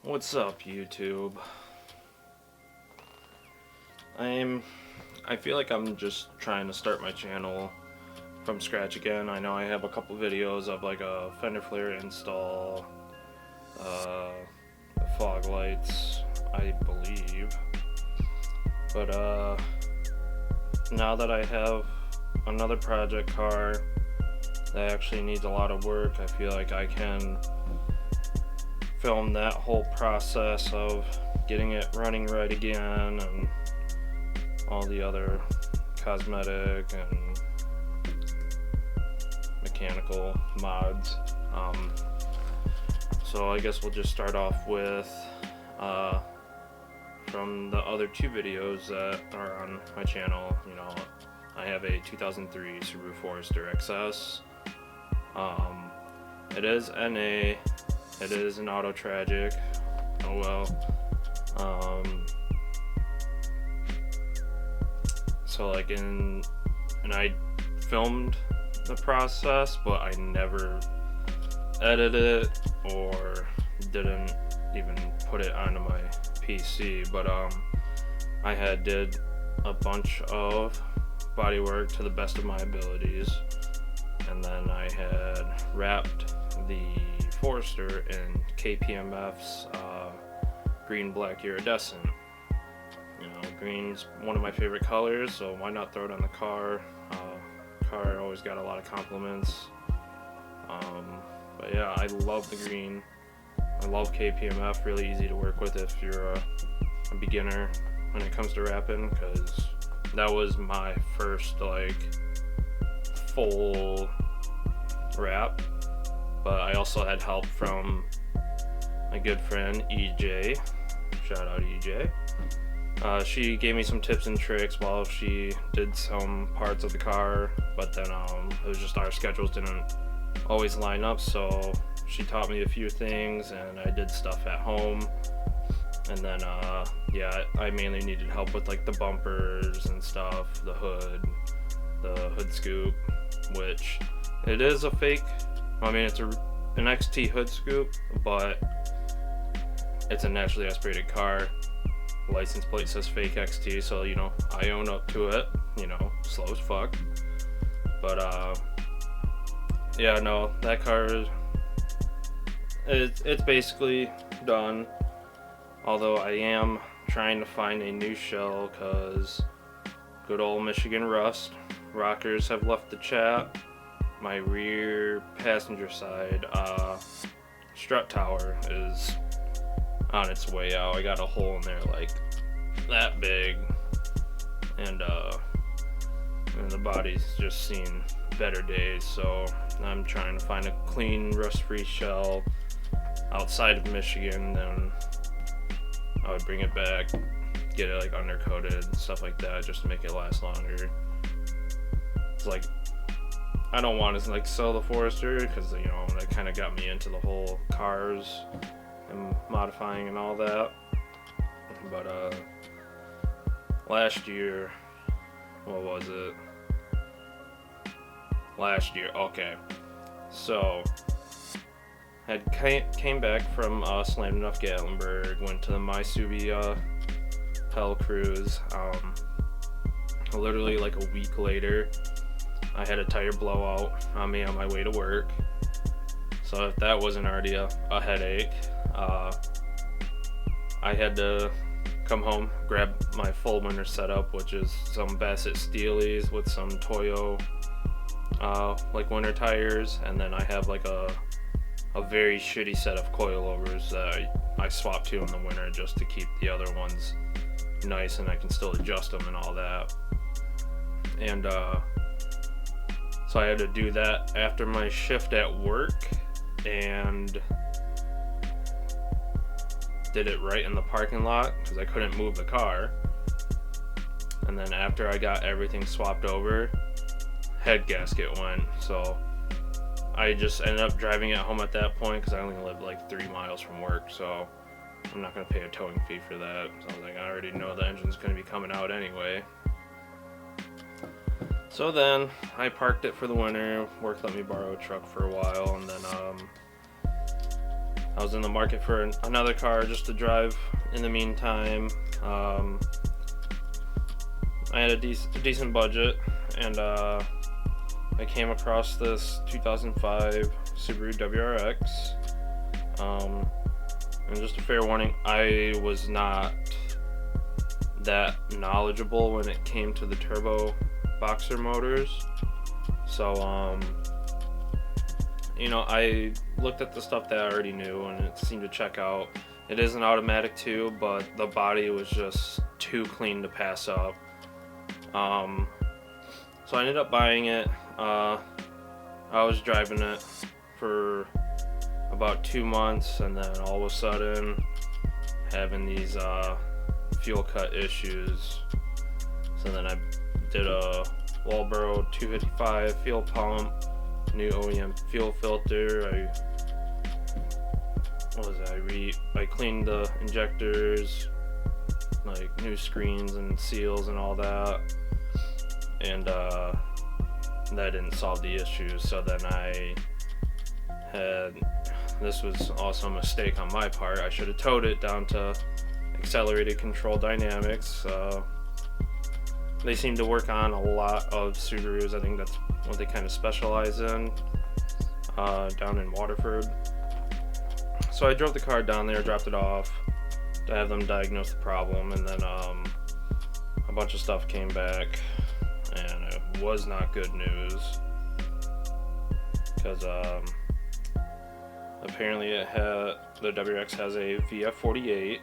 What's up, YouTube? I feel like I'm just trying to start my channel from scratch again. I know I have a couple videos of like a fender flare install, fog lights, I believe. But now that I have another project car that actually needs a lot of work, I feel like I can film that whole process of getting it running right again and all the other cosmetic and mechanical mods. So I guess we'll just start off with from the other two videos that are on my channel. You know, I have a 2003 Subaru Forester XS. It is NA. It is an auto tragic. Oh well. So like and I filmed the process, but I never edited it or didn't even put it onto my PC. But I did a bunch of body work to the best of my abilities, and then I had wrapped the Forester in KPMF's green black iridescent. You know, green's one of my favorite colors, so why not throw it on the car? Car always got a lot of compliments. But yeah, I love the green. I love KPMF, really easy to work with if you're a beginner when it comes to wrapping, because that was my first like full wrap. But I also had help from my good friend EJ. Shout out EJ. She gave me some tips and tricks while she did some parts of the car, but then it was just our schedules didn't always line up, so she taught me a few things and I did stuff at home. And then yeah, I mainly needed help with like the bumpers and stuff, the hood scoop, which it is a fake. I mean, it's an XT hood scoop, but it's a naturally aspirated car. License plate says fake XT, so you know, I own up to it. You know, slow as fuck. But yeah, no, that car it's basically done. Although I am trying to find a new shell, cause good old Michigan rust. Rockers have left the chat. My rear passenger side strut tower is on its way out. I got a hole in there like that big, and the body's just seen better days, so I'm trying to find a clean rust-free shell outside of Michigan. Then I would bring it back, get it like undercoated and stuff like that, just to make it last longer. It's like, I don't want to like sell the Forester, because you know that kind of got me into the whole cars and modifying and all that. But last year, what was it? Last year, okay. So came back from Slam Enough Gatlinburg, went to the Mysubi Hell Cruise. Literally like a week later, I had a tire blowout on me on my way to work. So if that wasn't already a headache, I had to come home, grab my full winter setup, which is some Bassett Steelies with some Toyo like winter tires, and then I have like a very shitty set of coilovers that I swap to in the winter just to keep the other ones nice and I can still adjust them and all that. And so I had to do that after my shift at work, and did it right in the parking lot because I couldn't move the car. And then after I got everything swapped over, head gasket went. So I just ended up driving it home at that point because I only lived like 3 miles from work, so I'm not going to pay a towing fee for that. So I was like, I already know the engine's going to be coming out anyway. So then I parked it for the winter. Work let me borrow a truck for a while, and then I was in the market for another car just to drive in the meantime. I had a decent budget, and I came across this 2005 Subaru WRX. And just a fair warning, I was not that knowledgeable when it came to the turbo boxer motors. So, I looked at the stuff that I already knew, and it seemed to check out. It is an automatic too, but the body was just too clean to pass up. So I ended up buying it. I was driving it for about 2 months, and then all of a sudden having these fuel cut issues. So then I did a Walbro 255 fuel pump, new OEM fuel filter. I cleaned the injectors, like new screens and seals and all that, and that didn't solve the issue. So then this was also a mistake on my part. I should have towed it down to Accelerated Control Dynamics. They seem to work on a lot of Subarus. I think that's what they kind of specialize in, down in Waterford. So I drove the car down there, dropped it off to have them diagnose the problem, and then a bunch of stuff came back, and it was not good news, because apparently the WRX has a VF48,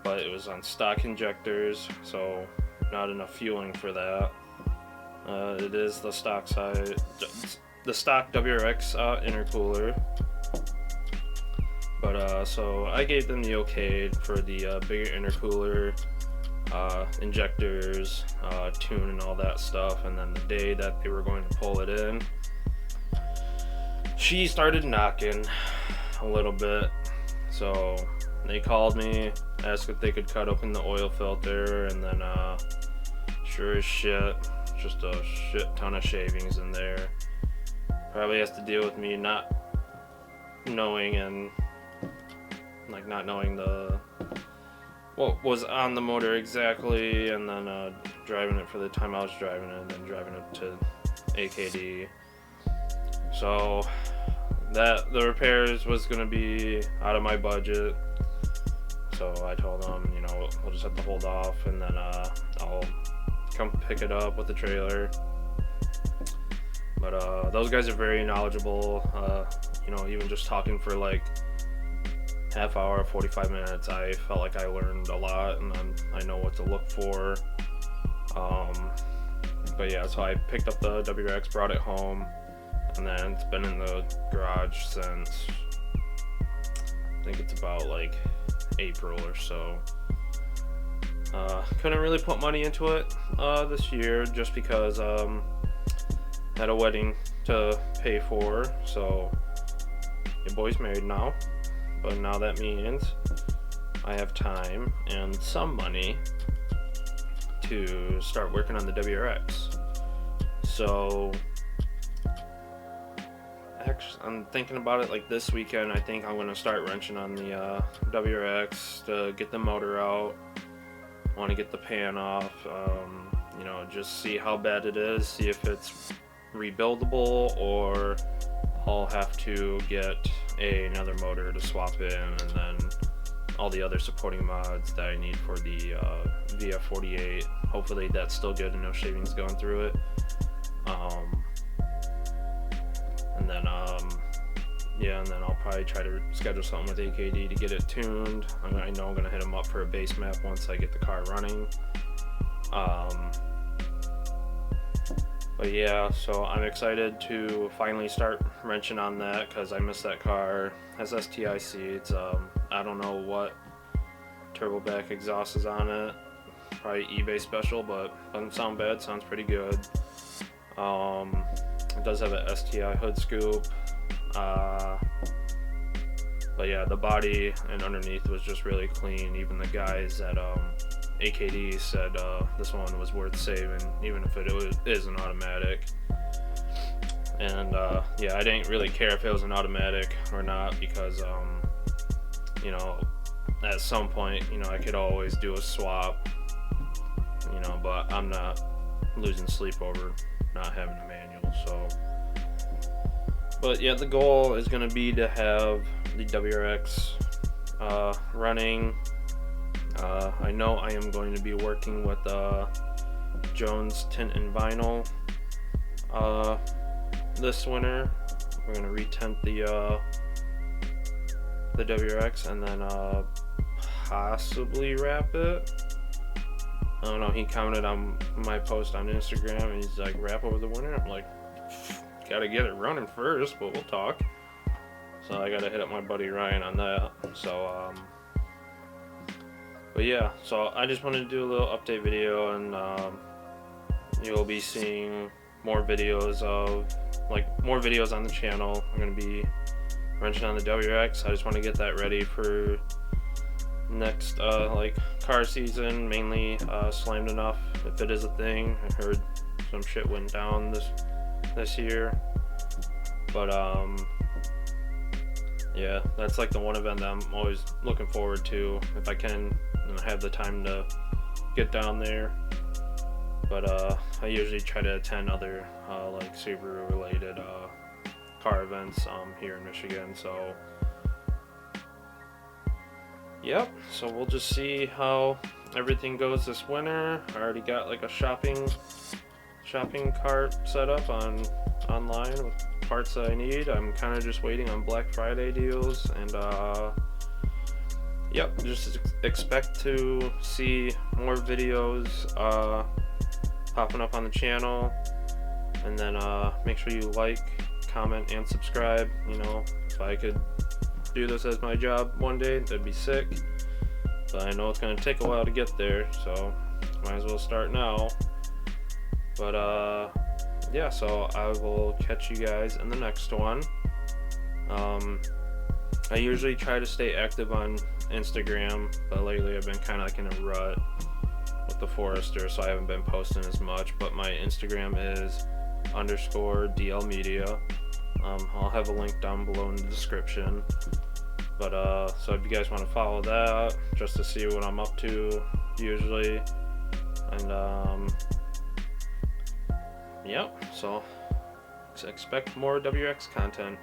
but it was on stock injectors, so not enough fueling for that. It is the stock WRX intercooler. But so I gave them the okay for the bigger intercooler, injectors, tune and all that stuff, and then the day that they were going to pull it in, she started knocking a little bit. So they called me, asked if they could cut open the oil filter, and then sure as shit, just a shit ton of shavings in there. Probably has to deal with me not knowing what was on the motor exactly, and then driving it for the time I was driving it, and then driving it to AKD. So the repairs was going to be out of my budget. So I told them, we'll just have to hold off, and then I'll come pick it up with the trailer. But those guys are very knowledgeable. Even just talking for like half hour, 45 minutes, I felt like I learned a lot, and I know what to look for. But yeah, so I picked up the WRX, brought it home, and then it's been in the garage since, I think it's about like April or so. Couldn't really put money into it this year, just because had a wedding to pay for, so your boy's married now. But now that means I have time and some money to start working on the WRX. So actually, I'm thinking about it like this weekend. I think I'm going to start wrenching on the WRX to get the motor out. I want to get the pan off, just see how bad it is, see if it's rebuildable, or I'll have to get another motor to swap in, and then all the other supporting mods that I need for the VF48. Hopefully that's still good and no shavings going through it. And then I'll probably try to schedule something with AKD to get it tuned. I know I'm going to hit them up for a base map once I get the car running. But yeah, so I'm excited to finally start wrenching on that, because I miss that car. It has STI seats. I don't know what turbo back exhaust is on it. Probably eBay special, but doesn't sound bad. Sounds pretty good. It does have a STI hood scoop. But yeah, the body and underneath was just really clean. Even the guys at AKD said this one was worth saving, even if it is an automatic. And yeah, I didn't really care if it was an automatic or not because you know, at some point, you know, I could always do a swap, you know, but I'm not losing sleep over not having a manual. So, but yeah, the goal is going to be to have the WRX running. I know I am going to be working with Jones Tint and Vinyl this winter. We're going to retint the WRX and then possibly wrap it. I don't know, he commented on my post on Instagram and he's like, wrap over the winter? I'm like, gotta get it running first, but we'll talk. So I gotta hit up my buddy Ryan on that. So but yeah, so I just wanted to do a little update video, and you'll be seeing more videos on the channel. I'm gonna be wrenching on the WRX. I just want to get that ready for next like car season, mainly Slammed Enough, if it is a thing. I heard some shit went down this year, but yeah, that's like the one event that I'm always looking forward to if I can and have the time to get down there. But I usually try to attend other like Subaru related car events here in Michigan. So yep, so we'll just see how everything goes this winter. I already got like a shopping cart set up online with parts that I need. I'm kind of just waiting on Black Friday deals, and yep, just expect to see more videos popping up on the channel. And then make sure you like, comment, and subscribe. You know, if I could do this as my job one day, that'd be sick. But I know it's gonna take a while to get there, so might as well start now. But yeah, so I will catch you guys in the next one. I usually try to stay active on Instagram, but lately I've been kind of like in a rut with the Forester, so I haven't been posting as much. But my Instagram is _DL Media. I'll have a link down below in the description. But so if you guys want to follow that, just to see what I'm up to usually, and yep, so expect more WRX content.